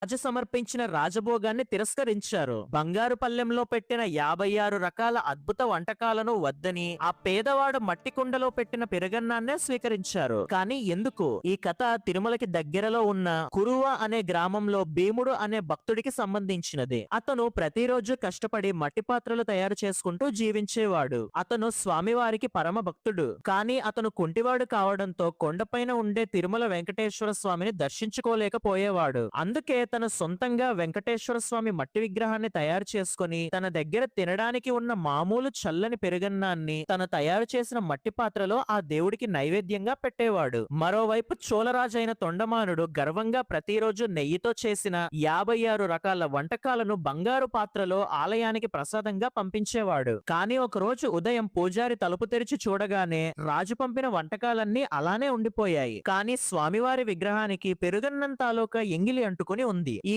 రాజు సమర్పించిన రాజభోగాన్ని తిరస్కరించారు. బంగారు పల్లెంలో పెట్టిన 56 రకాల అద్భుత వంటకాలను వద్దని ఆ పేదవాడు మట్టి కుండలో పెట్టిన పెరుగన్నాన్నే స్వీకరించారు. కానీ ఎందుకు? ఈ కథ తిరుమలకి దగ్గరలో ఉన్న కురువ అనే గ్రామంలో భీముడు అనే భక్తుడికి సంబంధించినది. అతను ప్రతిరోజు కష్టపడి మట్టి పాత్రలు తయారు చేసుకుంటూ జీవించేవాడు. అతను స్వామివారికి పరమ భక్తుడు. కానీ అతను కుంటివాడు కావడంతో కొండపైన ఉండే తిరుమల వెంకటేశ్వర స్వామిని దర్శించుకోలేకపోయేవాడు. అందుకే తన సొంతంగా వెంకటేశ్వర స్వామి మట్టి విగ్రహాన్ని తయారు చేసుకుని తన దగ్గర తినడానికి ఉన్న మామూలు చల్లని పెరుగన్నాన్ని తను తయారు చేసిన మట్టి పాత్రలో ఆ దేవుడికి నైవేద్యంగా పెట్టేవాడు. మరోవైపు చోళరాజైన తొండమానుడు గర్వంగా ప్రతిరోజు నెయ్యితో చేసిన 56 రకాల వంటకాలను బంగారు పాత్రలో ఆలయానికి ప్రసాదంగా పంపించేవాడు. కానీ ఒక రోజు ఉదయం పూజారి తలుపు తెరిచి చూడగానే రాజు పంపిన వంటకాలన్నీ అలానే ఉండిపోయాయి. కానీ స్వామివారి విగ్రహానికి పెరుగన్నం తాలూకా ఎంగిలి అంటుకుని ఉంది. ఈ